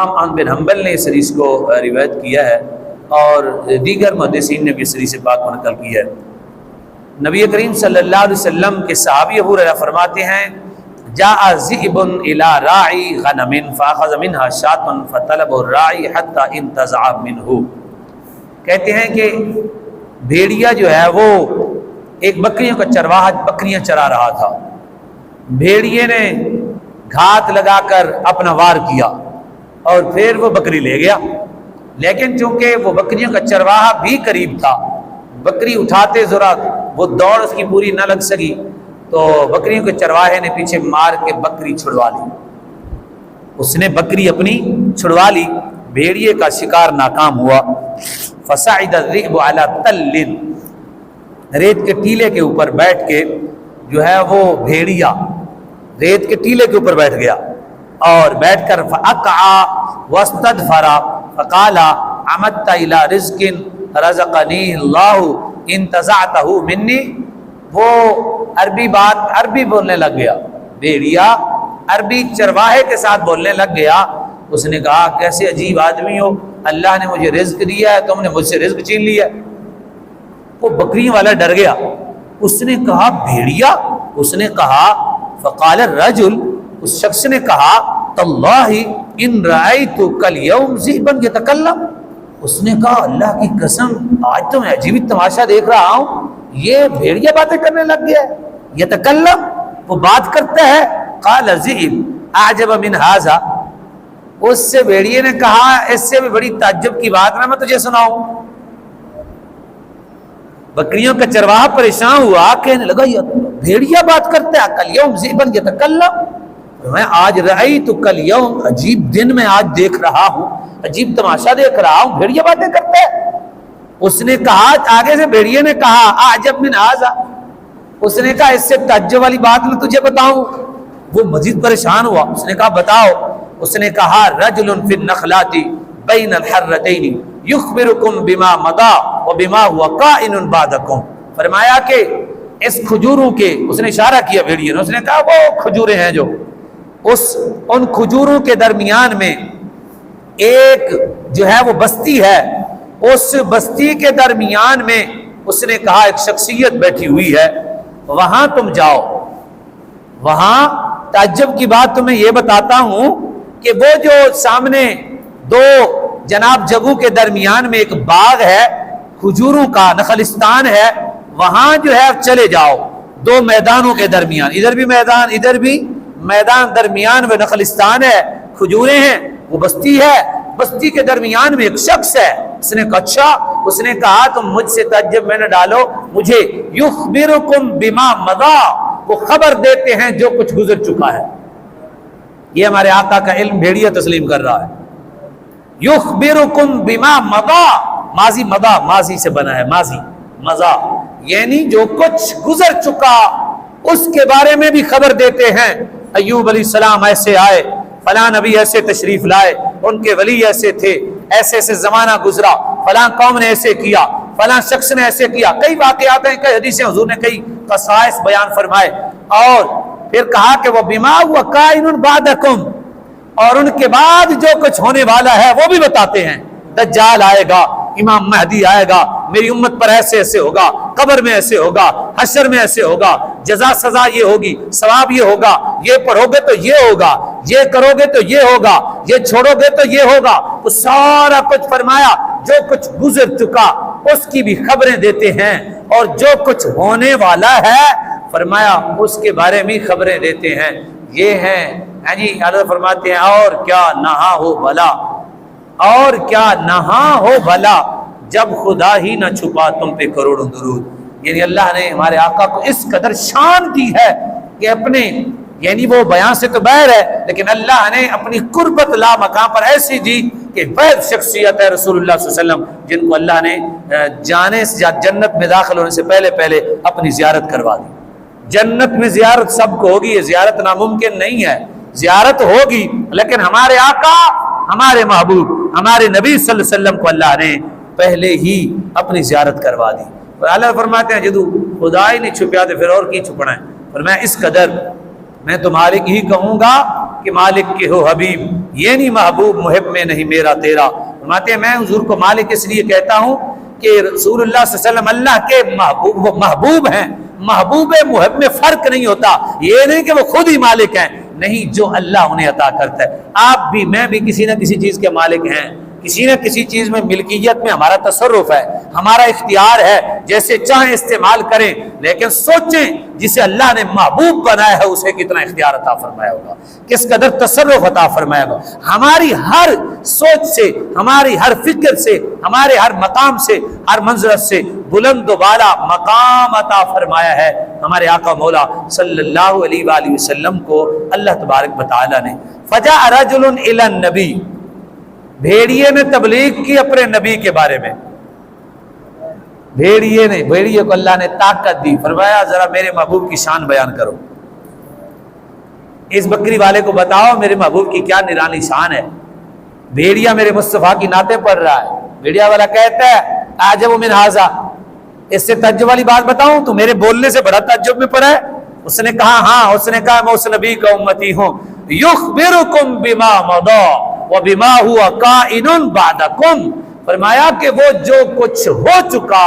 امام بن حنبل نے اس حدیث کو روایت کیا ہے اور دیگر محدثین نے بھی اس حدیث سے بات کو نقل کیا ہے۔ نبی کریم صلی اللہ علیہ وسلم کے صحابی ابو ہریرہ فرماتے ہیں جاء ذئب الى راعی غنم فاخذ منها شاة فطلب الراعی حتى انتزع منه، کہتے ہیں کہ بھیڑیا جو ہے وہ ایک بکریوں کا چرواہا بکریاں چرا رہا تھا، بھیڑیے نے گھات لگا کر اپنا وار کیا اور پھر وہ بکری لے گیا، لیکن چونکہ وہ بکریوں کا چرواہا بھی قریب تھا، بکری اٹھاتے ذرا وہ دوڑ اس کی پوری نہ لگ سکی تو بکریوں کے چرواہے نے پیچھے مار کے بکری چھڑوا لی، اس نے بکری اپنی چھڑوا لی، بھیڑیے کا شکار ناکام ہوا۔ فصعد الذئب على تل، ریت کے ٹیلے کے اوپر بیٹھ کے جو ہے وہ بھیڑیا ریت کے ٹیلے کے اوپر بیٹھ گیا اور بیٹھ کر فأقع واستدفر فقال عمدت الى رزق رزقنی اللہ انتزعته منی، وہ عربی بولنے لگ گیا، بھیڑیا عربی چرواہے کے ساتھ بولنے لگ گیا۔ اس نے کہا کیسے عجیب آدمی ہو، اللہ نے مجھے رزق دیا ہے، تم نے مجھ سے رزق چھین لیا۔ وہ بکریوں والا ڈر گیا، اس نے کہا بھیڑیا، اس نے کہا فقال الرجل، اس شخص نے کہا تاللہ ان رأیت کالیوم ذئبا یتکلم، اس نے کہا اللہ کی قسم آج تو میں عجیب تماشا دیکھ رہا ہوں، یہ بھیڑیا باتیں کرنے لگ گیا ہے، یتکلم وہ بات کرتا ہے۔ قال ذئب اعجب من ھذا، اس سے بھیڑیے نے کہا اس سے بھی بڑی تعجب کی بات میں تجھے سناؤں۔ بکریوں کا چرواہا پریشان ہوا، کہنے لگا یہ بھیڑیا بات کرتا ہے، کالیوم ذئبا یتکلم، میں آج رأیت کالیوم، عجیب دن میں آج دیکھ رہا ہوں، عجیب تماشا دیکھ رہا ہوں، بھیڑیا باتیں کرتا ہے۔ اس نے کہا آگے سے بھیڑیے نے کہا اعجب من ھذا، اس نے کہا اس سے تعجب والی بات میں تجھے بتاؤں۔ وہ مزید پریشان ہوا، اس نے کہا بتاؤ۔ اس نے کہا رجل فی النخلات بین الحرتین یخبرکم بما مضی وبما هو کائن بعدکم، فرمایا کہ اس کھجوروں کے، اس نے اشارہ کیا بھیڑیے نے، اس نے کہا وہ کھجوریں ہیں جو ان کھجوروں کے درمیان میں ایک جو ہے وہ بستی ہے، اس بستی کے درمیان میں اس نے کہا ایک شخصیت بیٹھی ہوئی ہے، وہاں تم جاؤ۔ وہاں تعجب کی بات تمہیں یہ بتاتا ہوں کہ وہ جو سامنے دو جناب جگہوں کے درمیان میں ایک باغ ہے، کھجوروں کا نخلستان ہے، وہاں جو ہے چلے جاؤ، دو میدانوں کے درمیان، ادھر بھی میدان ادھر بھی میدان، درمیان میں نخلستان ہے، کھجوریں ہیں، وہ بستی ہے، بستی کے درمیان میں ایک شخص ہے۔ اس نے کہا اچھا، اس نے کہا تم مجھ سے تعجب میں نہ ڈالو، مجھے یخبرکم بما مضی، وہ خبر دیتے ہیں جو کچھ گزر چکا ہے۔ یہ ہمارے آقا کا علم بھیڑیا تسلیم کر رہا ہے۔ یخبرکم بما مضی، ماضی مضی، ماضی سے بنا ہے، ماضی مضی یعنی جو کچھ گزر چکا اس کے بارے میں بھی خبر دیتے ہیں۔ ایوب علیہ السلام ایسے آئے، فلاں نبی ایسے تشریف لائے، ان کے ولی ایسے تھے، ایسے ایسے زمانہ گزرا، فلاں قوم نے ایسے کیا، فلاں شخص نے ایسے کیا، کئی واقعات ہیں، کئی حدیثیں حضور نے کئی قصائص بیان فرمائے، اور پھر کہا کہ وہ بما ہوا کائن بعدکم، اور ان کے بعد جو کچھ ہونے والا ہے وہ بھی بتاتے ہیں، دجال آئے گا، امام مہدی آئے گا، میری امت پر ایسے ایسے ہوگا، قبر میں ایسے ہوگا، حشر میں ایسے ہوگا، جزا سزا یہ ہوگی، ثواب یہ ہوگا، یہ پڑھو گے تو یہ ہوگا، یہ کرو گے تو یہ ہوگا، یہ چھوڑو گے تو یہ ہوگا، وہ سارا کچھ فرمایا، جو کچھ گزر چکا اس کی بھی خبریں دیتے ہیں، اور جو کچھ ہونے والا ہے فرمایا اس کے بارے میں خبریں دیتے ہیں۔ یہ ہیں جی اللہ فرماتے ہیں اور کیا نہا ہو بھلا، اور کیا نہا ہو بھلا جب خدا ہی نہ چھپا تم پہ کروڑوں درود، یعنی اللہ نے ہمارے آقا کو اس قدر شان دی ہے کہ اپنے، یعنی وہ بیان سے تو باہر ہے لیکن اللہ نے اپنی قربت لا مقام پر ایسی دی کہ وحید شخصیت ہے رسول اللہ صلی اللہ علیہ وسلم، جن کو اللہ نے جانے سے جنت میں داخل ہونے سے پہلے پہلے اپنی زیارت کروا دی۔ جنت میں زیارت سب کو ہوگی، یہ زیارت ناممکن نہیں ہے، زیارت ہوگی، لیکن ہمارے آقا، ہمارے محبوب، ہمارے نبی صلی اللہ علیہ وسلم کو اللہ نے پہلے ہی اپنی زیارت کروا دی۔ اور اللہ فرماتے ہیں جدو خدا ہی نہیں چھپیا تو پھر اور کی چھپنا ہے، فرمایا اس قدر میں تو مالک ہی کہوں گا کہ مالک کے ہو حبیب، یہ نہیں محبوب محب میں نہیں میرا تیرا۔ فرماتے ہیں میں حضور کو مالک اس لیے کہتا ہوں کہ رسول اللہ صلی اللہ علیہ وسلم اللہ کے محبوب، وہ محبوب ہیں، محبوب محب میں فرق نہیں ہوتا، یہ نہیں کہ وہ خود ہی مالک ہیں، نہیں، جو اللہ انہیں عطا کرتا ہے۔ آپ بھی میں بھی کسی نہ کسی چیز کے مالک ہیں، کسی نہ کسی چیز میں ملکیت میں ہمارا تصرف ہے، ہمارا اختیار ہے، جیسے چاہیں استعمال کریں، لیکن سوچیں جسے اللہ نے محبوب بنایا ہے اسے کتنا اختیار عطا فرمایا ہوگا، کس قدر تصرف عطا فرمایا ہوگا۔ ہماری ہر سوچ سے، ہماری ہر فکر سے، ہمارے ہر مقام سے، ہر منزلت سے بلند و بالا مقام عطا فرمایا ہے ہمارے آقا مولا صلی اللہ علیہ وآلہ وسلم کو اللہ تبارک و تعالی نے۔ فجاء رجل الی النبی، بھیڑیے نے تبلیغ کی اپنے نبی کے بارے میں، بھیڑیے کو اللہ نے طاقت دی، فرمایا ذرا میرے محبوب کی شان بیان کرو، اس بکری والے کو بتاؤ میرے محبوب کی کیا نرالی شان ہے۔ بھیڑیا میرے مصطفیٰ کی نعتیں پڑھ رہا ہے، بھیڑیا والا کہتا ہے اعجب من ھذا، اس سے تعجب والی بات بتاؤں تو میرے بولنے سے بڑا تعجب میں پڑا ہے۔ اس نے کہا ہاں، اس نے کہا میں اس نبی کا امتی ہوں، یخبرکم بما مضی وبما ہوا کائن بعدکم، فرمایا کہ وہ جو کچھ ہو چکا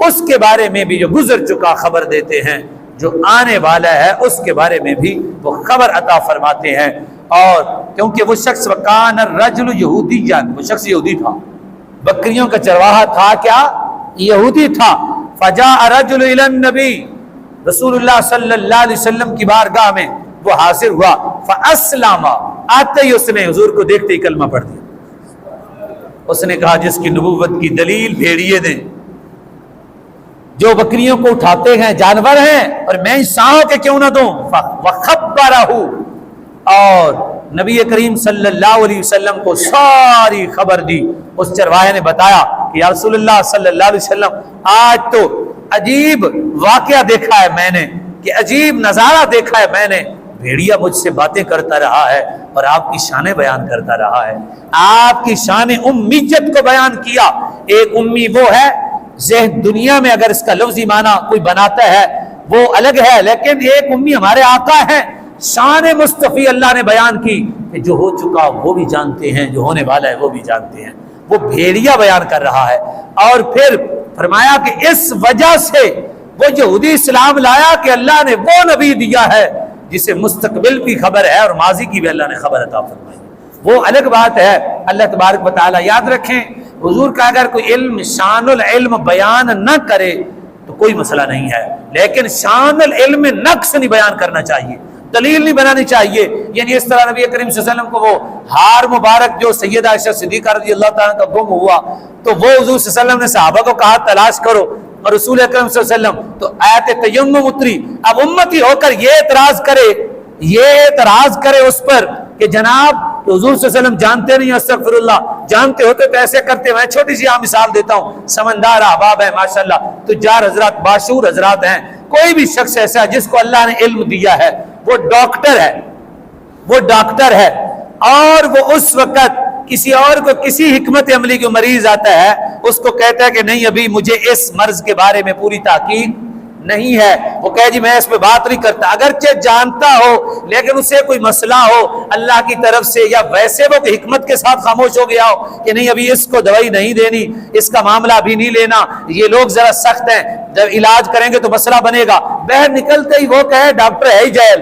اس کے بارے میں بھی، جو گزر چکا خبر دیتے ہیں، جو آنے والا ہے اس کے بارے میں بھی وہ خبر عطا فرماتے ہیں۔ اور کیونکہ وہ شخص وکان الرجل یہودیا، وہ شخص یہودی تھا، بکریوں کا چرواہا تھا، کیا یہودی تھا۔ فجاء رجل الی النبی، رسول اللہ صلی اللہ علیہ وسلم کی بارگاہ میں وہ حاضر ہوا، فاسلم، آتے ہی اس نے حضور کو دیکھتے ہی کلمہ پڑھ دیا۔ اس نے کہا جس کی نبوت کی دلیل بھیڑیے دیں، جو بکریوں کو اٹھاتے ہیں جانور ہیں، اور میں انسانوں کے کیوں نہ دوں، وخبرہ، اور نبی کریم صلی اللہ علیہ وسلم کو ساری خبر دی۔ اس چرواہے نے بتایا کہ یا رسول اللہ صلی اللہ علیہ وسلم آج تو عجیب واقعہ دیکھا ہے میں نے، کہ عجیب نظارہ دیکھا ہے میں نے، بھیڑیا مجھ سے باتیں کرتا رہا ہے اور آپ کی شانیں بیان کرتا رہا ہے، آپ کی شان امیت کو بیان کیا۔ ایک امی وہ ہے، ذہن دنیا میں اگر اس کا لفظی معنی کوئی بناتا ہے وہ الگ ہے، لیکن ایک امی ہمارے آقا ہیں، شان مصطفی اللہ نے بیان کی کہ جو ہو چکا وہ بھی جانتے ہیں، جو ہونے والا ہے وہ بھی جانتے ہیں، وہ بھیڑیا بیان کر رہا ہے۔ اور پھر فرمایا کہ اس وجہ سے وہ یہودی اسلام لایا کہ اللہ نے وہ نبی دیا ہے جسے مستقبل کی خبر ہے اور ماضی کی بھی اللہ نے خبر عطا فرمائی، وہ الگ بات ہے۔ اللہ تبارک و تعالی یاد رکھیں، حضور کا اگر کوئی علم شان العلم بیان نہ کرے تو کوئی مسئلہ نہیں ہے، لیکن شان العلم میں نقص نہیں بیان کرنا چاہیے، دلیل نہیں بنانی چاہیے۔ یعنی اس طرح نبی کریم صلی اللہ علیہ وسلم کو وہ ہار مبارک جو سیدہ عائشہ صدیقہ رضی اللہ تعالیٰ کا گم ہوا تو وہ حضور صلی اللہ علیہ وسلم نے صحابہ کو کہا تلاش کرو، اور رسول اکرم صلی اللہ علیہ وسلم تو آیت تیمم اتری۔ اب امتی ہو کر یہ اعتراض کرے اس پر کہ جناب تو حضور صلی اللہ علیہ وسلم جانتے نہیں، استغفر اللہ، جانتے ہوتے تو ایسے کرتے۔ میں چھوٹی سی مثال دیتا ہوں، سمندار احباب ہے ماشاءاللہ، تجار حضرات، باشعور حضرات ہیں، کوئی بھی شخص ایسا جس کو اللہ نے علم دیا ہے، وہ ڈاکٹر ہے اور وہ اس وقت کسی اور کو کسی حکمت عملی کو مریض آتا ہے، اس کو کہتا ہے کہ نہیں ابھی مجھے اس مرض کے بارے میں پوری تحقیق نہیں ہے، وہ کہے جی میں اس پہ بات نہیں کرتا، اگرچہ جانتا ہو لیکن اسے کوئی مسئلہ ہو اللہ کی طرف سے، یا ویسے وہ حکمت کے ساتھ خاموش ہو گیا ہو کہ نہیں ابھی اس کو دوائی نہیں دینی، اس کا معاملہ ابھی نہیں لینا، یہ لوگ ذرا سخت ہیں، جب علاج کریں گے تو مسئلہ بنے گا، باہر نکلتے ہی وہ کہے ڈاکٹر ہے ہی جیل،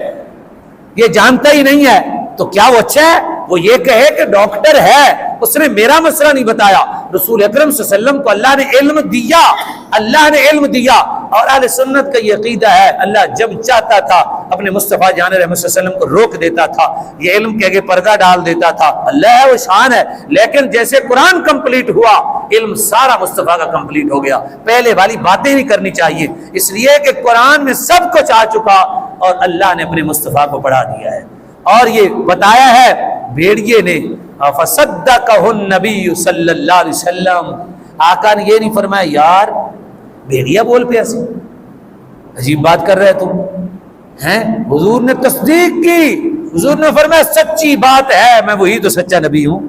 یہ جانتا ہی نہیں ہے، تو کیا وہ اچھا ہے؟ وہ یہ کہے کہ ڈاکٹر ہے، اس نے میرا مسئلہ نہیں بتایا۔ رسول اکرم صلی اللہ علیہ وسلم کو اللہ نے علم دیا، اور اہل سنت کا یہ عقیدہ ہے اللہ جب چاہتا تھا اپنے مصطفیٰ جان رحمت صلی اللہ علیہ وسلم کو روک دیتا تھا، یہ علم کے آگے پردہ ڈال دیتا تھا، اللہ ہے وہ شان ہے، لیکن جیسے قرآن کمپلیٹ ہوا علم سارا مصطفیٰ کا کمپلیٹ ہو گیا، پہلے والی باتیں نہیں کرنی چاہیے، اس لیے کہ قرآن میں سب کچھ آ چکا اور اللہ نے اپنے مصطفیٰ کو پڑھا دیا ہے۔ اور یہ بتایا ہے بھیڑیے نے، فصدقہ النبی صلی اللہ علیہ وسلم، آقا نے یہ نہیں فرمایا یار بھیڑیا بول پہ ایسے عجیب بات کر رہے تم ہیں، حضور نے تصدیق کی، حضور نے فرمایا سچی بات ہے، میں وہی تو سچا نبی ہوں،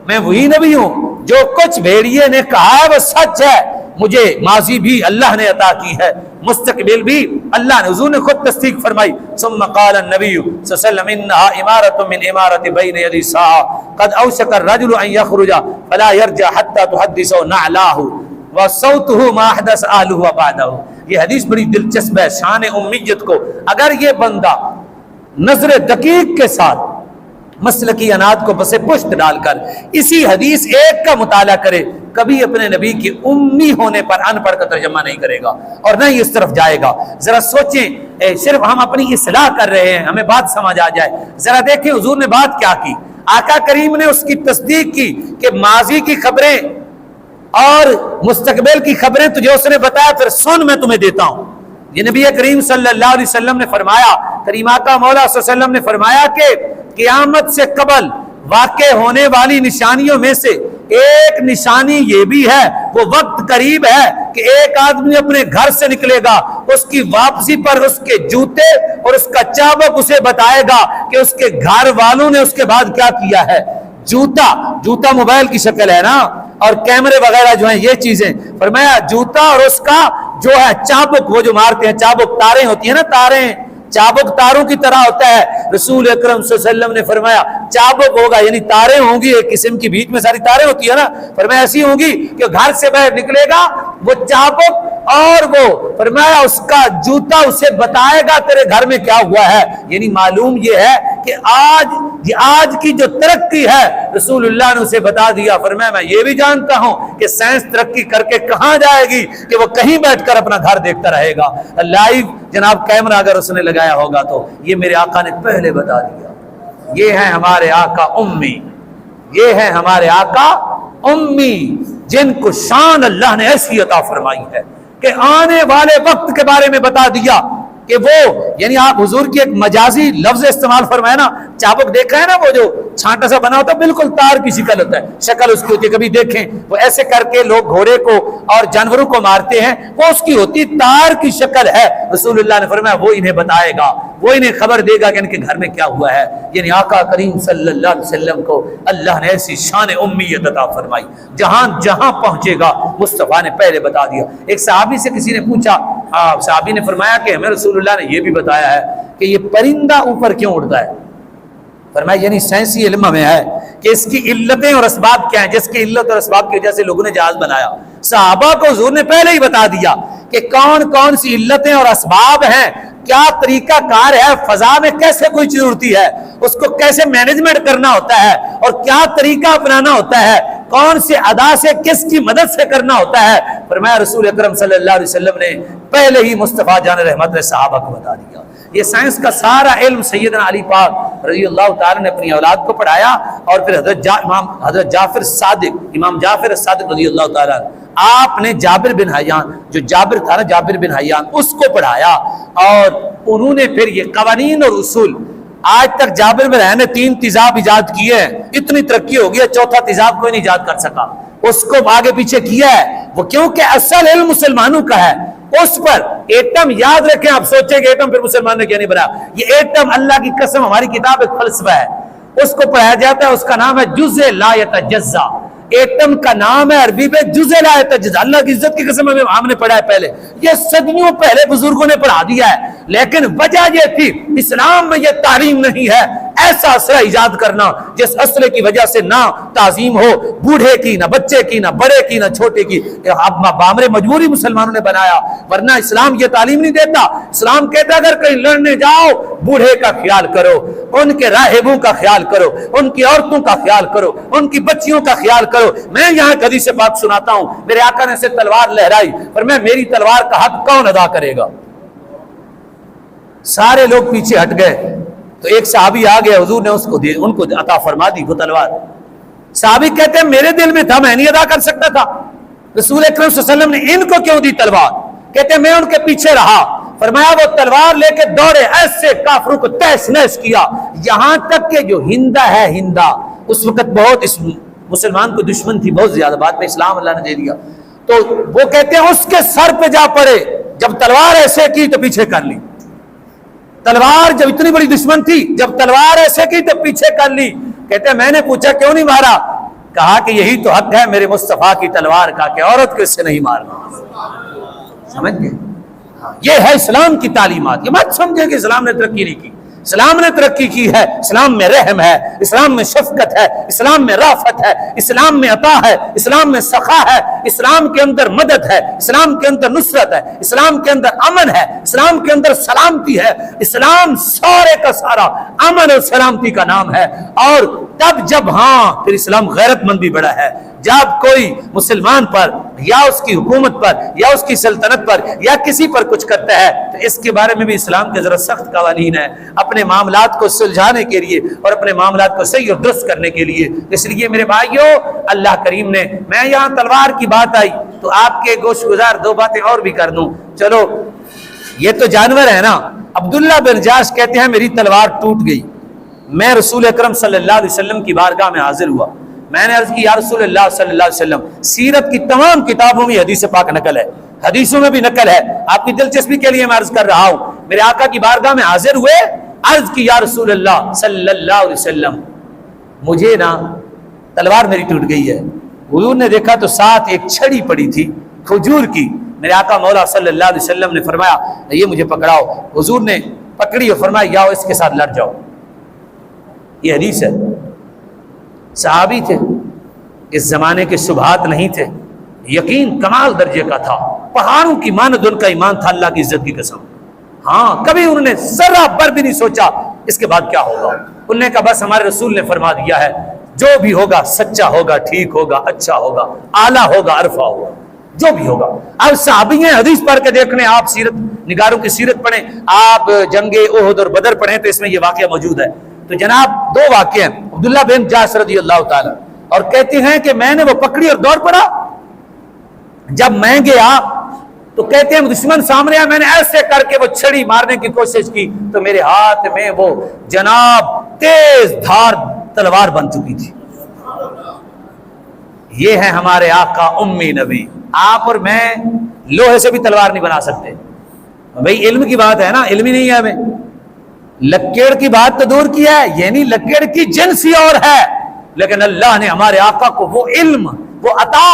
میں وہی نبی ہوں، جو کچھ بھیڑیے نے کہا ہے وہ سچ ہے، مجھے ماضی بھی اللہ نے عطا کی ہے مستقبل بھی اللہ نے حضور نے خود تصدیق فرمائی. ثم قال النبی صلی اللہ علیہ وسلم انها امارۃ من امارۃ بین یدی الساعہ قد اوشک الرجل ان یخرج فلا یرجع حتى تحدثه نعلاه وصوته ما احدث اهله بعده. یہ حدیث بڑی دلچسپ ہے شان امیت کو. اگر یہ بندہ نظر دقیق کے ساتھ مسلکی انات کو بس پشت ڈال کر اسی حدیث ایک کا مطالعہ کرے, کبھی اپنے نبی کی امی ہونے پر ان پڑھ کا ترجمہ نہیں کرے گا اور نہ ہی اس طرف جائے گا. ذرا سوچیں, صرف ہم اپنی اصلاح کر رہے ہیں, ہمیں بات سمجھ آ جائے. ذرا دیکھیں حضور نے بات کیا کی. آقا کریم نے اس کی تصدیق کی کہ ماضی کی خبریں اور مستقبل کی خبریں تجھے اس نے بتایا, پھر سن میں تمہیں دیتا ہوں. یہ نبی کریم صلی اللہ علیہ وسلم نے فرمایا, کریم آقا مولا صلی اللہ علیہ وسلم نے فرمایا کہ قیامت سے قبل واقع ہونے والی نشانیوں میں سے ایک نشانی یہ بھی ہے, وہ وقت قریب ہے کہ ایک آدمی اپنے گھر سے نکلے گا, اس کی واپسی پر اس کے جوتے اور اس کا چابک اسے بتائے گا کہ اس کے گھر والوں نے اس کے بعد کیا کیا ہے. جوتا موبائل کی شکل ہے نا, اور کیمرے وغیرہ جو ہیں یہ چیزیں. فرمایا جوتا اور اس کا جو ہے چابک, وہ جو مارتے ہیں چابک, تاریں ہوتی ہیں نا, تاریں, چابک تاروں کی طرح ہوتا ہے. رسول اکرم صلی اللہ علیہ وسلم نے فرمایا چابک ہوگا یعنی تاریں ہوں گی, ایک قسم کی بیچ میں ساری تاریں ہوتی ہیں نا, فرمایا ایسی ہوں گی کہ گھر سے باہر نکلے گا وہ چابک اور وہ فرمایا اس کا جوتا اسے بتائے گا تیرے گھر میں کیا ہوا ہے. یعنی معلوم یہ ہے کہ آج کی جو ترقی ہے رسول اللہ نے اسے بتا دیا. فرمایا میں یہ بھی جانتا ہوں کہ سائنس ترقی کر کے کہاں جائے گی کہ وہ کہیں بیٹھ کر اپنا گھر دیکھتا رہے گا. لائیو جناب کیمرہ اگر اس نے لگایا ہوگا تو یہ میرے آقا نے پہلے بتا دیا. یہ ہے ہمارے آقا امی, یہ ہے ہمارے آقا امی جن کو شان اللہ نے ایسی عطا فرمائی ہے کہ آنے والے وقت کے بارے میں بتا دیا کہ وہ, یعنی آپ حضور کی ایک مجازی لفظ استعمال فرمایا نا, چابک دیکھا ہے نا, وہ جو چھانٹا سا بنا ہوتا ہے بالکل تار کی شکل ہوتا ہے, شکل اس کی ہوتی ہے, کبھی دیکھیں وہ ایسے کر کے لوگ گھوڑے کو اور جانوروں کو مارتے ہیں, وہ اس کی ہوتی تار کی شکل ہے. رسول اللہ نے فرمایا وہ انہیں بتائے گا, وہ انہیں خبر دے گا کہ ان کے گھر میں کیا ہوا ہے. یعنی آقا کریم صلی اللہ علیہ وسلم کو اللہ نے ایسی شان امیت عطا فرمائی, جہاں جہاں پہنچے گا مصطفیٰ نے پہلے بتا دیا. ایک صحابی سے کسی نے پوچھا, صحابی نے فرمایا کہ ہمیں رسول اللہ نے یہ بھی بتایا ہے کہ یہ پرندہ اوپر کیوں اڑتا ہے. فرمایا یعنی سائنسی علم میں ہے کہ اس کی علتیں اور اسباب کیا ہیں, جس کی علت اور اسباب کی وجہ سے لوگوں نے جہاز بنایا. صحابہ کو حضور نے پہلے ہی بتا دیا کہ کون کون سی علتیں اور اسباب ہیں, کیا طریقہ کار ہے, فضا میں کیسے کوئی چیز اڑتی ہے, اس کو کیسے مینجمنٹ کرنا ہوتا ہے, اور کیا طریقہ اپنانا ہوتا ہے, کون سے ادا سے کس کی مدد سے کرنا ہوتا ہے. فرمایا رسول اکرم صلی اللہ علیہ وسلم نے پہلے ہی مصطفیٰ جان رحمت نے صحابہ کو بتا دیا. یہ سائنس کا سارا علم سیدنا علی پاک رضی اللہ تعالی نے اپنی اولاد کو پڑھایا, اور پھر حضرت جعفر صادق, امام جعفر صادق رضی اللہ تعالی آپ نے جابر بن حیان, جو جابر تھا نا جابر بن حیان, اس کو پڑھایا, اور انہوں نے پھر یہ قوانین اور اصول. آج تک جابر بن حیان نے 3 تیزاب ایجاد کیے ہیں, اتنی ترقی ہو گئی ہے, چوتھا تیزاب کوئی نہیں ایجاد کر سکا, اس کو آگے پیچھے کیا ہے وہ, کیونکہ اصل علم مسلمانوں کا ہے. اس پر ایٹم یاد رکھیں, آپ سوچیں کہ ایٹم پھر مسلمان نے کیا نہیں بنایا. یہ ایٹم اللہ کی قسم ہماری کتاب ایک فلسفہ ہے, اس کو پڑھایا جاتا ہے, اس کا نام ہے جزء لا یتجزا. ایٹم کا نام ہے عربی میں جزء لا یتجزا. اللہ کی عزت کی قسم ہم نے پڑھا ہے پہلے, یہ صدیوں پہلے بزرگوں نے پڑھا دیا ہے, لیکن وجہ یہ تھی اسلام میں یہ تعلیم نہیں ہے ایسا اسلحہ ایجاد کرنا جس اسلحے کی وجہ سے نہ تعظیم ہو بوڑھے کی, نہ بچے کی, نہ بڑے کی, نہ چھوٹے کی. بامر مجبوری مسلمانوں نے بنایا, ورنہ اسلام یہ تعلیم نہیں دیتا. اسلام کہتا اگر کہیں لڑنے جاؤ بوڑھے کا خیال کرو, ان کے راہبوں کا خیال کرو, ان کی عورتوں کا خیال کرو, ان کی بچیوں کا خیال کرو. میں یہاں حدیث سے بات سناتا ہوں, میرے آقا نے سے تلوار لہرائی, پر میں میری تلوار کا حق کون ادا کرے گا. سارے لوگ پیچھے ہٹ گئے, تو ایک صحابی آ گیا, حضور نے ان کو عطا فرما دی وہ تلوار. صحابی کہتے ہیں میرے دل میں تھا, میں نہیں ادا کر سکتا تھا. رسول اکرم صلی اللہ علیہ وسلم نے ان کو کیوں دی تلوار؟ کہتے ہیں میں ان کے پیچھے رہا. فرمایا وہ تلوار لے کے دوڑے, ایسے کافروں کو تہس نہس کیا, یہاں تک کہ جو ہندا ہے, ہندا اس وقت بہت اس مسلمان کو دشمن تھی بہت زیادہ, بعد میں اسلام اللہ نے دے دیا, تو وہ کہتے ہیں اس کے سر پہ جا پڑے. جب تلوار ایسے کی تو پیچھے کر لی. تلوار جب اتنی بڑی دشمن تھی, جب تلوار ایسے کی تو پیچھے کر لی. کہتے ہیں میں نے پوچھا کیوں نہیں مارا؟ کہا کہ یہی تو حق ہے میرے مصطفیٰ کی تلوار کا کہ عورت کو اس سے نہیں مارنا. سمجھ گئے؟ یہ ہے اسلام کی تعلیمات. یہ مت سمجھے کہ اسلام نے ترقی نہیں کی. اسلام نے ترقی کی ہے. اسلام میں رحم ہے, اسلام میں شفقت ہے, اسلام میں رافت ہے, اسلام میں عطا ہے, اسلام میں سخا ہے, اسلام کے اندر مدد ہے, اسلام کے اندر نصرت ہے, اسلام کے اندر امن ہے, اسلام کے اندر سلامتی ہے. اسلام سارے کا سارا امن اور سلامتی کا نام ہے. اور تب جب پھر اسلام غیرت مند بھی بڑا ہے. جب کوئی مسلمان پر یا اس کی حکومت پر یا اس کی سلطنت پر یا کسی پر کچھ کرتا ہے تو اس کے بارے میں بھی اسلام کے ذرا سخت قوانین ہے, اپنے معاملات کو سلجھانے کے لیے اور اپنے معاملات کو صحیح اور درست کرنے کے لیے. اس لیے میرے بھائیوں, اللہ کریم نے, میں یہاں تلوار کی بات آئی تو آپ کے گوش گزار دو باتیں اور بھی کر دوں. چلو یہ تو جانور ہے نا. عبداللہ بن جاش کہتے ہیں میری تلوار ٹوٹ گئی. میں رسول اکرم صلی اللہ علیہ وسلم کی بارگاہ میں حاضر ہوا. میں نے عرض کی یا رسول اللہ صلی اللہ علیہ وسلم, سیرت کی تمام کتابوں میں حدیث پاک نقل ہے, حدیثوں میں بھی نقل ہے, آپ کی دلچسپی کے لیے میں عرض کر رہا ہوں. میرے آقا کی بارگاہ میں حاضر ہوئے, عرض کی یا رسول اللہ صلی اللہ علیہ وسلم, مجھے نا تلوار میری ٹوٹ گئی ہے. حضور نے دیکھا تو ساتھ ایک چھڑی پڑی تھی کھجور کی. میرے آقا مولا صلی اللہ علیہ وسلم نے فرمایا یہ مجھے پکڑاؤ. حضور نے پکڑی اور فرمایا جاؤ اس کے ساتھ لڑ جاؤ. یہ حدیث ہے. صحابی تھے, اس زمانے کے شبہات نہیں تھے, یقین کمال درجے کا تھا, پہاڑوں کی مانند ان کا ایمان تھا, اللہ کی عزت کی قسم. کبھی انہوں نے ذرہ بر بھی نہیں سوچا اس کے بعد کیا ہوگا. انہوں نے کہا بس ہمارے رسول نے فرما دیا ہے جو بھی ہوگا سچا ہوگا, ٹھیک ہوگا, اچھا ہوگا, اعلیٰ ہوگا, عرفہ ہوگا, جو بھی ہوگا. اب صحابی ہیں, حدیث پڑھ کے دیکھ لیں, آپ سیرت نگاروں کی سیرت پڑھیں, آپ جنگ احد اور بدر پڑھیں تو اس میں یہ واقعہ موجود ہے. تو جناب دو واقعے ہیں. عبداللہ بن جاش رضی اللہ تعالی اور کہتے ہیں کہ میں نے وہ پکڑی اور دوڑ پڑا. جب میں گیا تو کہتے ہیں دشمن سامنے آیا, میں نے ایسے کر کے وہ چھڑی مارنے کی کوشش کی تو میرے ہاتھ میں وہ جناب تیز دھار تلوار بن چکی تھی. یہ ہے ہمارے آقا امی نبی. آپ اور میں لوہے سے بھی تلوار نہیں بنا سکتے بھائی, علم کی بات ہے نا, علم ہی نہیں ہے ہمیں. لکڑ کی بات تو دور کی ہے, یعنی لکڑ کی جنس ہی اور ہے, لیکن اللہ نے ہمارے آقا کو وہ علم, وہ عطا,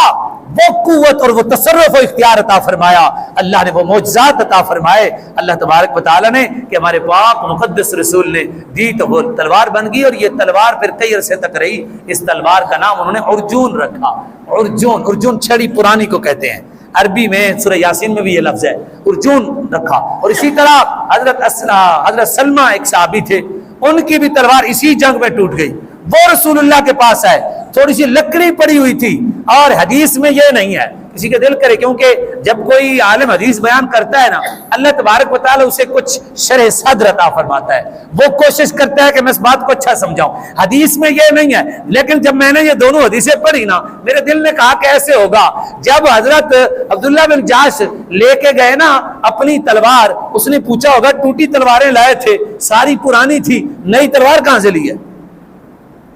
وہ قوت اور وہ تصرف و اختیار عطا فرمایا. اللہ نے وہ معجزات عطا فرمائے. اللہ تبارک و تعالیٰ نے کہ ہمارے پاک مقدس رسول نے دی تو وہ تلوار بن گئی, اور یہ تلوار پھر کئی عرصے تک رہی. اس تلوار کا نام انہوں نے ارجون رکھا. ارجون چھڑی پرانی کو کہتے ہیں. عربی میں سورہ یاسین میں بھی یہ لفظ ہے, ارجون رکھا. اور اسی طرح حضرت سلمہ ایک صحابی تھے, ان کی بھی تلوار اسی جنگ میں ٹوٹ گئی. وہ رسول اللہ کے پاس آئے, تھوڑی سی لکڑی پڑی ہوئی تھی, اور حدیث میں یہ نہیں ہے, کسی کے دل کرے, کیونکہ جب کوئی عالم حدیث بیان کرتا ہے نا, اللہ تبارک و تعالیٰ اسے کچھ شرح صدر عطا فرماتا ہے. وہ کوشش کرتا ہے کہ میں اس بات کو اچھا سمجھاؤں. حدیث میں یہ نہیں ہے, لیکن جب میں نے یہ دونوں حدیثیں پڑھی نا, میرے دل نے کہا کہ ایسے ہوگا. جب حضرت عبداللہ بن جاش لے کے گئے نا اپنی تلوار, اس نے پوچھا ہوگا ٹوٹی تلواریں لائے تھے, ساری پرانی تھی, نئی تلوار کہاں سے لی ہے؟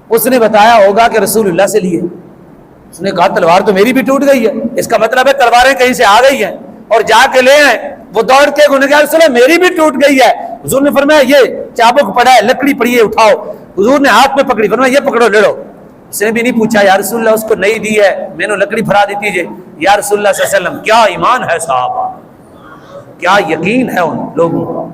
اس نے بتایا ہوگا کہ رسول اللہ سے لیے. اس نے کہا تلوار تو میری بھی ٹوٹ گئی ہے, اس کا مطلب ہے تلواریں کہیں سے آ گئی ہیں, اور جا کے لے آئے. وہ دوڑ کے انہوں نے کہا رسول اللہ میری بھی ٹوٹ گئی ہے. حضور نے فرمایا یہ چابک پڑا ہے, لکڑی پڑی ہے, اٹھاؤ. حضور نے ہاتھ میں پکڑی, فرمایا یہ پکڑو, لے لو. اس نے بھی نہیں پوچھا یا رسول اللہ اس کو نئی دی ہے, میں نے لکڑی پھرا دی تیجے. یا رسول اللہ صلی اللہ علیہ وسلم, کیا ایمان ہے صحابہ, کیا یقین ہے ان لوگوں کا,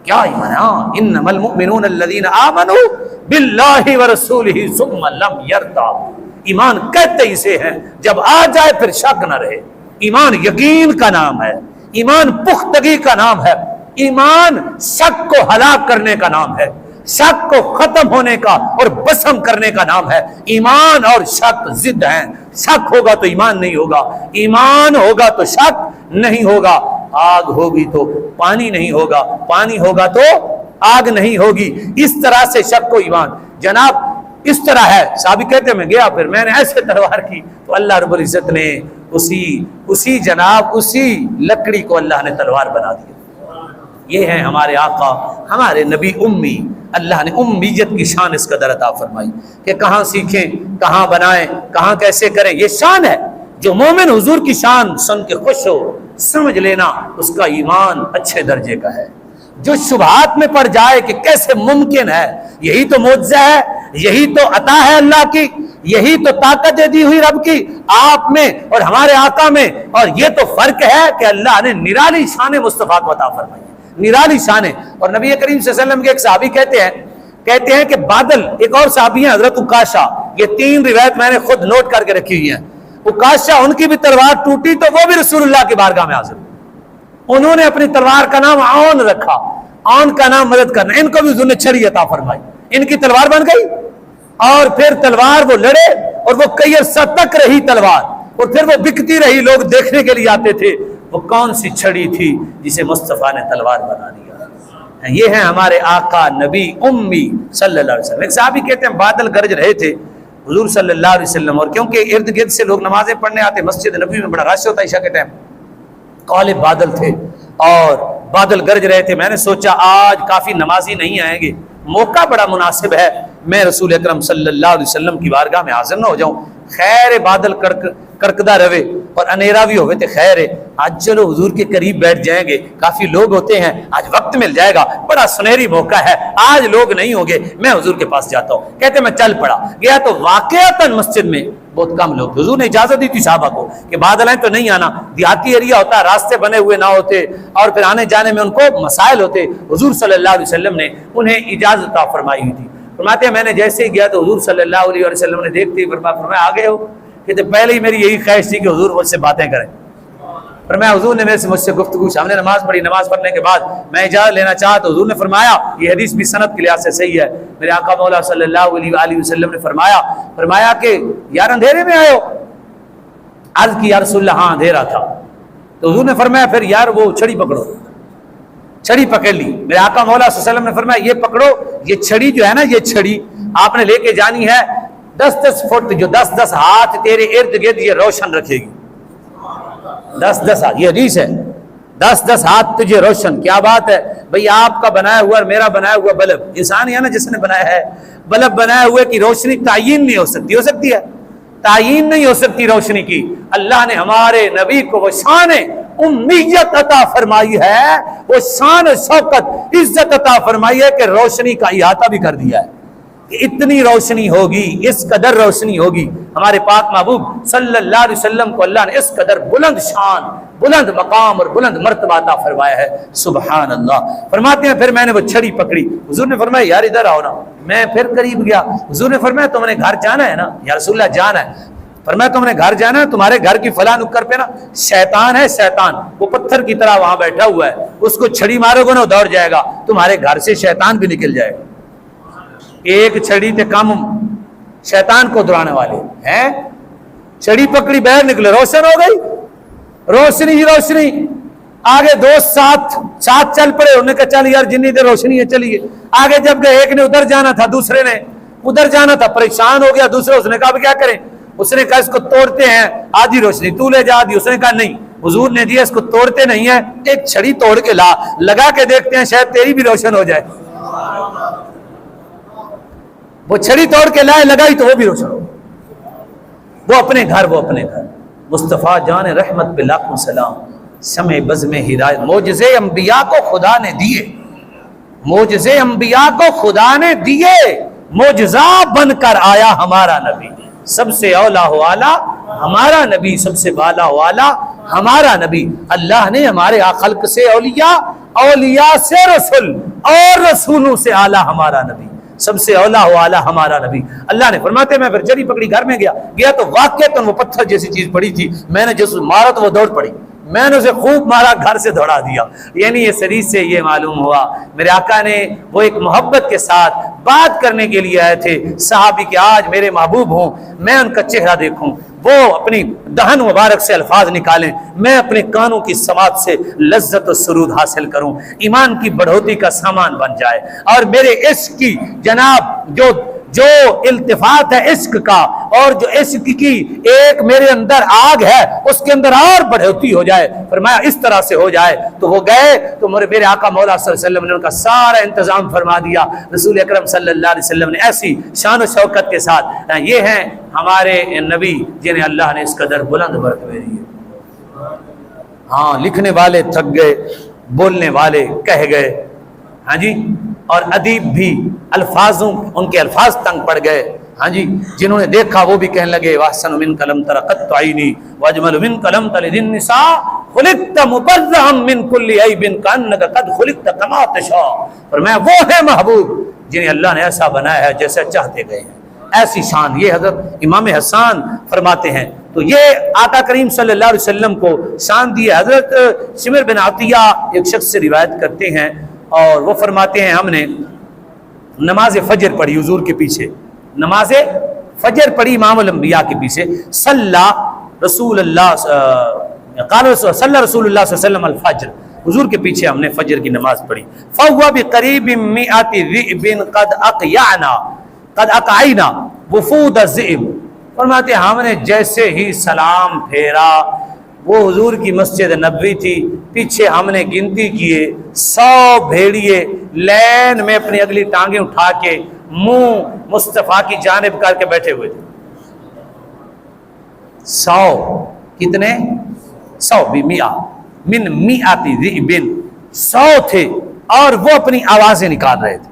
کیا ایمان ہے. انما المؤمنون الذین آمنوا باللہ ورسولہ ثم لم یرتابوا. ایمان کہتے ہی سے ہیں جب آ جائے پھر شک نہ رہے. ایمان یقین کا نام ہے, ایمان پختگی کا نام ہے, ایمان شک کو ہلاک کرنے کا نام ہے, شک کو ختم ہونے کا اور بسم کرنے کا نام ہے. ایمان اور شک ضد ہیں. شک ہوگا تو ایمان نہیں ہوگا, ایمان ہوگا تو شک نہیں ہوگا, آگ ہوگی تو پانی نہیں ہوگا, پانی ہوگا تو آگ نہیں ہوگی. اس طرح سے شک کو ایمان جناب اس طرح ہے. صحابی کہتے ہیں میں گیا, پھر میں نے ایسے تلوار کی تو اللہ رب العزت نے اسی جناب اسی لکڑی کو اللہ نے تلوار بنا دیا. یہ ہے ہمارے آقا, ہمارے نبی امی. اللہ نے امیت کی شان اس قدر عطا فرمائی کہ کہاں سیکھیں, کہاں بنائیں, کہاں کیسے کریں. یہ شان ہے. جو مومن حضور کی شان سن کے خوش ہو, سمجھ لینا اس کا ایمان اچھے درجے کا ہے. جو شبہات میں پڑ جائے کہ کیسے ممکن ہے, یہی تو معجزہ ہے, یہی تو عطا ہے اللہ کی, یہی تو طاقت دی ہوئی رب کی آپ میں اور ہمارے آقا میں، اور یہ تو فرق ہے کہ اللہ نے نرالی شان مصطفیٰ کو عطا فرمائی ہے، نرالی شان ہے۔ اور نبی کریم صلی اللہ علیہ وسلم کے ایک صحابی کہتے ہیں کہ بادل، ایک اور صحابی ہیں حضرت عکاشہ، یہ 3 روایت میں نے خود نوٹ کر کے رکھی ہوئی ہیں۔ عکاشہ، ان کی بھی تلوار ٹوٹی تو وہ بھی رسول اللہ کی بارگاہ میں حاضر، انہوں نے اپنی تلوار کا نام عون رکھا، عون کا نام مدد کرنا، ان کو بھی حضور نے چھڑی عطا فرمائی، ان کی تلوار بن گئی، اور پھر تلوار وہ لڑے اور وہ کئی عرصہ تک رہی تلوار، اور پھر وہ بکتی رہی، لوگ دیکھنے کے لیے آتے تھے وہ کون سی چھڑی تھی جسے مصطفیٰ نے تلوار بنا دیا۔ یہ ہیں ہمارے آقا نبی امی صلی اللہ علیہ وسلم۔ ایک صحابی کہتے ہیں بادل گرج رہے تھے حضور صلی اللہ علیہ وسلم، اور کیونکہ ارد گرد سے لوگ نمازیں پڑھنے آتے، مسجد نبوی میں بڑا رش ہوتا ہے عشاء کے ٹائم، کالے بادل تھے اور بادل گرج رہے تھے۔ میں نے سوچا آج کافی نمازی نہیں آئیں گے، موقع بڑا مناسب ہے، میں رسول اکرم صلی اللہ علیہ وسلم کی بارگاہ میں حاضر نہ ہو جاؤں۔ خیر بادل کرکدا رہے اور انیرا بھی ہوئے تھے، خیر ہے آج چلو حضور کے قریب بیٹھ جائیں گے، کافی لوگ ہوتے ہیں، آج وقت مل جائے گا، بڑا سنہری موقع ہے، آج لوگ نہیں ہوں گے، میں حضور کے پاس جاتا ہوں۔ کہتے میں چل پڑا، گیا تو واقعتاً مسجد میں بہت کم لوگ، حضور نے اجازت دی تھی صحابہ کو کہ بادل ہیں تو نہیں آنا، دیہاتی ایریا ہوتا ہے، راستے بنے ہوئے نہ ہوتے اور پھر آنے جانے میں ان کو مسائل ہوتے، حضور صلی اللہ علیہ وسلم نے انہیں اجازت عطا فرمائی ہوئی تھی۔ فرماتے ہیں میں نے جیسے ہی گیا تو حضور صلی اللہ علیہ وسلم نے دیکھتے ہی فرمایا آ گئے ہو؟ کہتے پہلے ہی میری یہی خواہش تھی کہ حضور مجھ سے باتیں کریں۔ فرمایا حضور نے مجھ سے گفتگو، ہم نے نماز پڑھی، نماز پڑھنے کے بعد میں اجازت لینا چاہا تو حضور نے فرمایا، یہ حدیث بھی سند کے لحاظ سے صحیح ہے، میرے آقا مولا صلی اللہ علیہ وسلم نے فرمایا کہ یار اندھیرے میں آئے ہو؟ عرض کی یا رسول اللہ ہاں اندھیرا تھا۔ تو حضور نے فرمایا پھر یار وہ چھڑی پکڑو، چھڑی پکڑ لی۔ میرے آقا مولا صلی اللہ علیہ وسلم نے فرمایا یہ پکڑو، یہ چھڑی جو ہے نا، یہ چھڑی آپ نے لے کے جانی ہے 10-10 فٹ، جو 10-10 ہاتھ تیرے ارد گرد یہ روشن رکھے گی، 10-10 ہاتھ، یہ حدیث ہے، 10-10 ہاتھ تجھے روشن۔ کیا بات ہے بھئی، آپ کا بنایا ہوا اور میرا بنایا ہوا بلب، انسان ہے نا جس نے بنایا ہے بلب، بنایا ہوئے کی روشنی تعین نہیں ہو سکتی ہے، تعین نہیں ہو سکتی روشنی کی۔ اللہ نے ہمارے نبی کو وہ شان امیت عطا فرمائی ہے، وہ شان شوکت عزت عطا فرمائی ہے کہ روشنی کا احاطہ بھی کر دیا ہے، کہ اتنی روشنی ہوگی، اس قدر روشنی ہوگی۔ ہمارے پاک محبوب صلی اللہ علیہ وسلم کو اللہ نے اس قدر بلند شان، بلند مقام اور بلند مرتبہ عطا فرمایا ہے، سبحان اللہ۔ فرماتے ہیں پھر میں نے وہ چھڑی پکڑی، حضور نے فرمایا یار ادھر آؤ نا، میں پھر قریب گیا، حضور نے فرمایا تم نے گھر جانا ہے نا؟ یا رسول اللہ جانا ہے۔ فرمایا تم نے گھر جانا ہے، تمہارے گھر کی فلاں نکر پہ نا شیطان ہے، شیطان وہ پتھر کی طرح وہاں بیٹھا ہوا ہے، اس کو چھڑی مارو گے نا دوڑ جائے گا، تمہارے گھر سے شیطان بھی نکل جائے گا۔ ایک چھڑی تے کم شیطان کو دوڑانے والے ہیں، چھڑی پکڑی باہر نکلے، روشن ہو گئی، روشنی ہی روشنی۔ آگے دوست ساتھ چل پڑے، انہوں نے کہا چل یار جنی دیر روشنی ہے چلیے۔ آگے جب گئے، ایک نے ادھر جانا تھا، دوسرے نے ادھر جانا تھا، پریشان ہو گیا دوسرے، اس نے کہا اب کیا کریں؟ اس نے کہا اس کو توڑتے ہیں، آدھی روشنی تو لے جا دی۔ اس نے کہا نہیں، حضور نے دیا، اس کو توڑتے نہیں ہیں، ایک چھڑی توڑ کے لگا کے دیکھتے ہیں شاید تیری بھی روشن ہو جائے۔ وہ چھڑی توڑ کے لائے، لگائی تو وہ بھی روشن ہو، وہ اپنے گھر مصطفیٰ جان رحمت پہ لاکھوں سلام، شمع بزم ہدایت۔ معجزے انبیاء کو خدا نے دیے، معجزے انبیاء کو خدا نے دیے، معجزہ بن کر آیا ہمارا نبی، سب سے اولا و اعلیٰ ہمارا نبی، سب سے بالا و اعلیٰ ہمارا نبی۔ اللہ نے ہمارے خلق سے اولیاء، اولیاء سے رسول، اور رسولوں سے اعلیٰ ہمارا نبی، سب سے اولا و اعلیٰ ہمارا نبی۔ اللہ نے فرماتے میں پھر چھڑی پکڑی، گھر میں گیا تو واقعتاً وہ پتھر جیسی چیز پڑی تھی، میں نے جس مارا تو وہ دوڑ پڑی، میں نے اسے خوب مارا، گھر سے دوڑا دیا۔ یعنی اس حدیث سے یہ معلوم ہوا میرے آقا نے وہ ایک محبت کے ساتھ بات کرنے کے لیے آئے تھے صحابی کہ آج میرے محبوب ہوں، میں ان کا چہرہ دیکھوں، وہ اپنی دہن مبارک سے الفاظ نکالیں، میں اپنے کانوں کی سماعت سے لذت و سرود حاصل کروں، ایمان کی بڑھوتی کا سامان بن جائے، اور میرے عشق کی جناب جو التفات ہے عشق کا، اور جو عشق کی ایک میرے اندر آگ ہے اس کے اندر اور بڑھوتی ہو جائے۔ فرمایا اس طرح سے ہو جائے تو وہ گئے تو میرے آقا مولا صلی اللہ علیہ وسلم نے ان کا سارا انتظام فرما دیا۔ رسول اکرم صلی اللہ علیہ وسلم نے ایسی شان و شوکت کے ساتھ، یہ ہیں ہمارے نبی جنہیں اللہ نے اس قدر بلند مرتبے دیے۔ ہاں، لکھنے والے تھک گئے، بولنے والے کہہ گئے، ہاں جی، اور ادیب بھی ان کے الفاظ تنگ پڑ گئے، ہاں جی، جنہوں نے دیکھا وہ بھی کہنے لگے واحسن من کلم ترقت عینی واجمل من کلم تلد النساء خلقت مبرئا من کل عیب کانک قد خلقت کما تشاء، فرمایا وہ ہے محبوب جنہیں اللہ نے ایسا بنایا ہے جیسے چاہتے گئے ہیں، ایسی شان۔ یہ حضرت امام حسان فرماتے ہیں۔ تو یہ آقا کریم صلی اللہ علیہ وسلم کو شان دی ہے۔ حضرت شمر بن عطیہ ایک شخص سے روایت کرتے ہیں اور وہ فرماتے ہیں ہم نے نماز فجر پڑھی حضور کے پیچھے، نماز فجر پڑھی امام الانبیاء کے پیچھے، صلی رسول اللہ قال صلی رسول اللہ صلی اللہ علیہ وسلم الفجر، حضور کے پیچھے ہم نے فجر کی نماز پڑھی۔ فَهُوَ بِقَرِيبٍ مِئَةِ ذِئْبٍ قَدْ أَقْعَيْنَا وُفُودَ الذِّئْبِ، فرماتے ہیں ہم نے جیسے ہی سلام پھیرا، وہ حضور کی مسجد نبوی تھی، پیچھے ہم نے گنتی کیے 100 بھیڑیے لین میں اپنی اگلی ٹانگیں اٹھا کے منہ مصطفیٰ کی جانب کر کے بیٹھے ہوئے تھے۔ 100 کتنے؟ 100 بِمِئَةٍ من مِئَةِ ذِئْبٍ، 100 تھے اور وہ اپنی آوازیں نکال رہے تھے،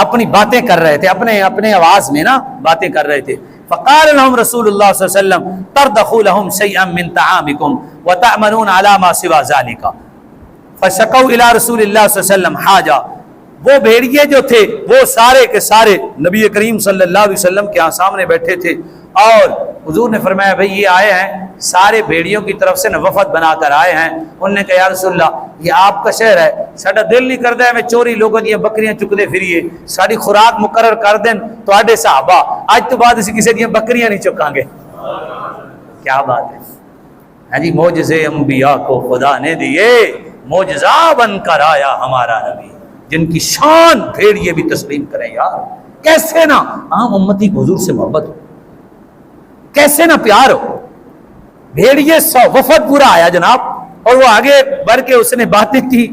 اپنی باتیں کر رہے تھے، اپنے آواز میں نا باتیں کر رہے تھے۔ فقال لهم رسول اللہ صلی اللہ علیہ وسلم ترضخوا لهم شيئا من طعامكم وتأمنون على ما سوى ذلك فشكوا الى رسول اللہ صلی اللہ علیہ وسلم حاجہ، وہ بھیڑیے جو تھے وہ سارے کے سارے نبی کریم صلی اللہ علیہ وسلم کے سامنے بیٹھے تھے اور حضور نے فرمایا بھئی یہ آئے ہیں سارے بھیڑیوں کی طرف سے وفد بنا کر آئے ہیں۔ انہوں نے کہا یا رسول اللہ یہ آپ کا شہر ہے، ساڈا دل نہیں کرتا ہے میں چوری لوگوں دیا بکریاں چکدے پھریے، ساری خوراک مقرر کر دیں تواڈے صحابہ، اج تو بعد اسی کسی دیا بکریاں نہیں چکاں گے۔ کیا بات ہے، ہاں جی، معجزے انبیاء کو خدا نے دیے، معجزہ بن کر آیا ہمارا نبی، جن کی شان بھیڑیے بھی تسلیم کریں۔ یار کیسے نہ عام امتی کو حضور سے محبت ہو، کیسے نہ پیار ہو۔ بھیڑیے 100 وفد پورا آیا جناب، اور وہ آگے بڑھ کے اس نے باتیں کی۔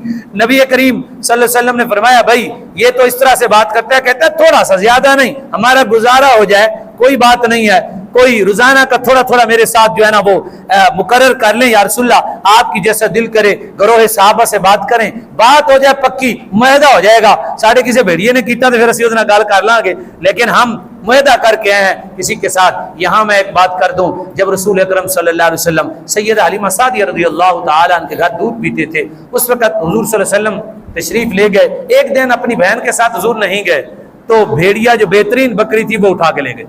نبی کریم صلی اللہ علیہ وسلم نے فرمایا بھائی یہ تو اس طرح سے بات کرتا ہے، کہتا ہے تھوڑا سا زیادہ نہیں، ہمارا گزارا ہو جائے کوئی بات نہیں ہے، کوئی روزانہ کا تھوڑا تھوڑا میرے ساتھ جو ہے نا وہ مقرر کر لیں یا رسول اللہ، آپ کی جیسا دل کرے گروہ صحابہ سے بات کریں، بات ہو جائے پکی، معاہدہ ہو جائے گا۔ ساڑھے کسی بھیڑیے نے کیتا تو پھر اسی ادنا گال کر لیں گے، لیکن ہم معاہدہ کر کے آئے ہیں کسی کے ساتھ۔ یہاں میں ایک بات کر دوں، جب رسول اکرم صلی اللہ علیہ وسلم سیدہ حلیمہ سعدیہ رضی اللہ تعالیٰ عنہ کے گھر دودھ پیتے تھے، اس وقت حضور صلی اللہ علیہ وسلم تشریف لے گئے۔ ایک دن اپنی بہن کے ساتھ حضور نہیں گئے تو بھیڑیا جو بہترین بکری تھی وہ اٹھا کے لے گئے۔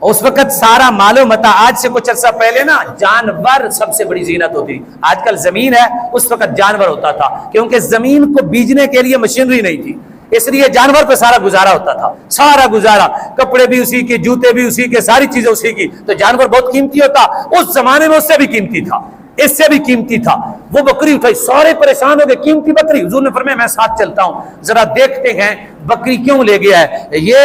اس وقت سارا مال و متاع، آج سے کچھ عرصہ پہلے نا جانور سب سے بڑی زینت ہوتی، آج کل زمین ہے، اس وقت جانور ہوتا تھا، کیونکہ زمین کو بیجنے کے لیے مشینری نہیں تھی، اس لیے جانور پہ سارا گزارا ہوتا تھا، سارا گزارا، کپڑے بھی اسی کے، جوتے بھی اسی کے، ساری چیزیں اسی کی، تو جانور بہت قیمتی ہوتا۔ اس زمانے میں اس سے بھی قیمتی تھا، اس سے بھی قیمتی تھا۔ وہ بکری اٹھائی، سارے پریشان ہو گئے، قیمتی بکری۔ حضور نے فرمایا میں ساتھ چلتا ہوں، ذرا دیکھتے ہیں بکری کیوں لے گیا ہے۔ یہ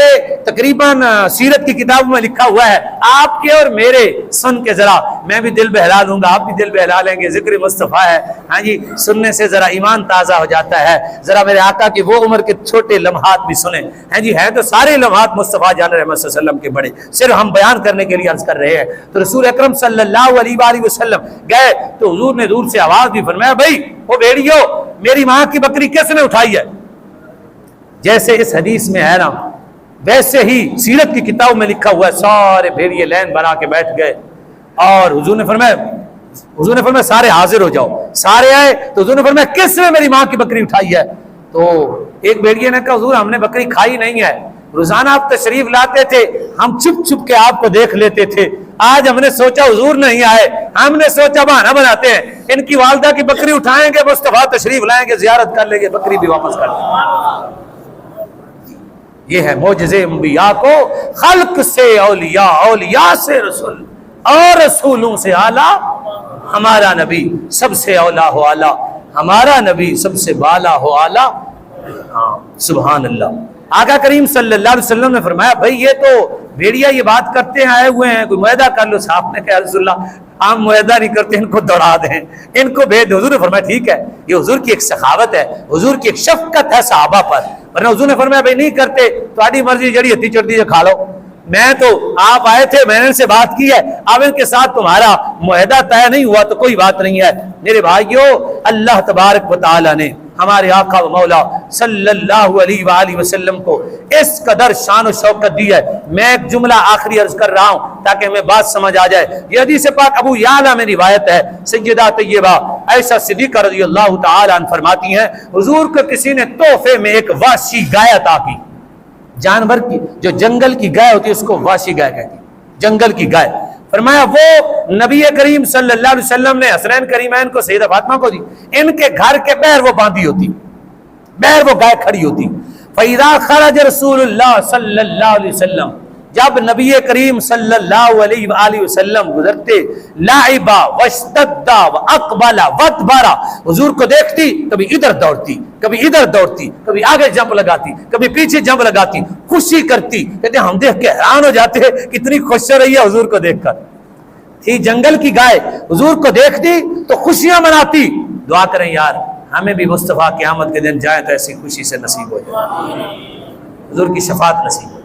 تقریباً سیرت کی کتابوں میں لکھا ہوا ہے، آپ کے اور میرے سن کے ذرا میں بھی دل بہلا لوں گا، آپ بھی دل بہلا لیں گے، ذکر مصطفیٰ ہے، ہاں جی، سننے سے ذرا ایمان تازہ ہو جاتا ہے۔ ذرا میرے آقا کی وہ عمر کے چھوٹے لمحات بھی سنیں، ہاں جی، ہے تو سارے لمحات مصطفیٰ جان رحمت صلی اللہ علیہ وسلم کے بڑے، صرف ہم بیان کرنے کے لیے عرض کر رہے ہیں۔ تو رسول اکرم صلی اللہ علیہ وآلہ وسلم گئے تو حضور نے دور سے آواز بھی فرمایا بھائی وہ بھیڑیو میری ماں کی بکری کس نے اٹھائی ہے؟ جیسے اس حدیث میں ہے نا ویسے ہی سیرت کی کتاب میں لکھا ہوا ہے، سارے بھیڑیے لین بنا کے بیٹھ گئے اور حضور نے فرمایا سارے حاضر ہو جاؤ۔ سارے آئے تو حضور نے فرمایا کس نے میری ماں کی بکری اٹھائی ہے؟ تو ایک بھیڑیے نے کہا حضور ہم نے بکری کھائی نہیں ہے، روزانہ آپ تشریف لاتے تھے، ہم چھپ چھپ کے آپ کو دیکھ لیتے تھے، آج ہم نے سوچا حضور نہیں آئے، ہم نے سوچا بہانہ بناتے ہیں، ان کی والدہ کی بکری اٹھائیں گے، مصطفیٰ تشریف لائیں گے، زیارت کر لیں گے، بکری بھی واپس کر لیں گے۔ یہ ہے معجزے انبیاء کو خلق سے اولیاء، اولیاء سے رسول اور رسولوں سے اعلیٰ ہمارا نبی، سب سے اولا ہو اعلیٰ ہمارا نبی، سب سے بالا ہو اعلیٰ۔ ہاں سبحان اللہ۔ آقا کریم صلی اللہ علیہ وسلم نے فرمایا بھائی یہ تو بھیڑیا یہ بات کرتے ہیں آئے ہوئے ہیں، کوئی معاہدہ کر لو۔ صاحب نے کہا رسول اللہ ہم معاہدہ نہیں کرتے، ان کو دوڑا دیں، ان کو بھیج دیں۔ حضور نے فرمایا ٹھیک ہے، یہ حضور کی ایک سخاوت ہے، حضور کی ایک شفقت ہے صحابہ پر، ورنہ حضور نے فرمایا بھائی نہیں کرتے تہاڈی مرضی، جڑی ہتی چڑھتی ہے کھا لو، میں تو آپ آئے تھے میں نے ان سے بات کی ہے، اب ان کے ساتھ تمہارا معاہدہ طے نہیں ہوا تو کوئی بات نہیں ہے۔ میرے بھائیو اللہ تبارک و تعالی نے ہمارے آقا و مولا صلی اللہ علیہ وآلہ وسلم کو اس قدر شان و شوکت دی ہے. میں ایک جملہ آخری عرض کر رہا ہوں تاکہ ہمیں بات سمجھ آ جائے. یہ حدیث پاک ابو یعلا میں روایت ہے. سیدہ طیبہ عائشہ صدیقہ رضی اللہ تعالی عنہ فرماتی ہیں حضور کو کسی نے تحفے میں ایک وحشی گائے عطا کی. جانور کی جو جنگل کی گائے ہوتی ہے اس کو وحشی گائے کہتی ہے, جنگل کی گائے. فرمایا وہ نبی کریم صلی اللہ علیہ وسلم نے حسنین کریمین کو سیدہ فاطمہ کو دی. ان کے گھر کے باہر وہ باندھی ہوتی, باہر وہ گائے کھڑی ہوتی. فَإِذَا خَرَجَ رسول اللہ صلی اللہ علیہ وسلم, جب نبی کریم صلی اللہ علیہ وآلہ وسلم گزرتے, لَعِبَ وَاشْتَدَّ وَأَقْبَلَ وَادْبَرَ, حضور کو دیکھتی کبھی ادھر دوڑتی, کبھی ادھر دوڑتی, کبھی آگے جمپ لگاتی, کبھی پیچھے جمپ لگاتی, خوشی کرتی. کہتے ہم دیکھ کے حیران ہو جاتے کتنی خوش ہو رہی ہے حضور کو دیکھ کر. تھی جنگل کی گائے, حضور کو دیکھتی تو خوشیاں مناتی. دعا کریں یار ہمیں بھی مصطفیٰ قیامت کے دن جائیں تو ایسی خوشی سے نصیب ہو جائے, حضور کی شفاعت نصیب ہو جائے,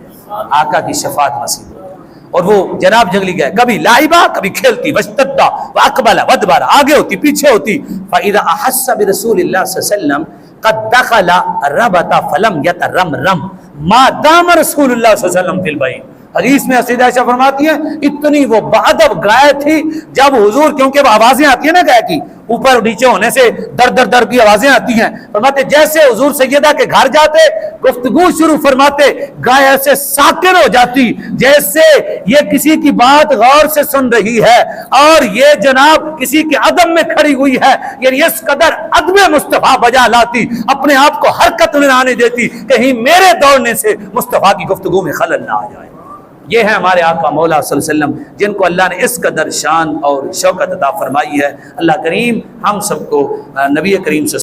آقا کی شفاعت نصیب ہو جائے. اور وہ جناب جنگلی گائے کبھی لائبہ کبھی کھیلتی, واشتدہ واقبلہ وادبرہ, آگے ہوتی پیچھے ہوتی. فَإِذَا أَحَسَّ بِرَسُولِ اللَّهِ صلی اللہ علیہ وسلم قَدْ دَخَلَ رَبَطَ فَلَمْ يَتَرَمْرَمْ مَا دَامَ رسول اللہ صلی اللہ علیہ وسلم فِي الْبَيْتِ. حدیث میں سیدہ عائشہ فرماتی ہیں اتنی وہ بادب گائے تھی جب حضور, کیونکہ وہ آوازیں آتی ہیں نا گائے کی, اوپر نیچے ہونے سے در در در کی آوازیں آتی ہیں. فرماتے جیسے حضور سیدہ کے گھر جاتے گفتگو شروع فرماتے, گائے ایسے ساکن ہو جاتی جیسے یہ کسی کی بات غور سے سن رہی ہے اور یہ جناب کسی کے عدم میں کھڑی ہوئی ہے. یعنی اس قدر عدم مصطفیٰ بجا لاتی, اپنے آپ کو حرکت میں نہ آنے دیتی, کہیں میرے دوڑنے سے مصطفیٰ کی گفتگو میں خلل نہ آ جائے. یہ ہے ہمارے آقا مولا صلی اللہ علیہ وسلم جن کو اللہ نے اس قدر شان اور شوکت عطا فرمائی ہے. اللہ کریم ہم سب کو نبی کریم سے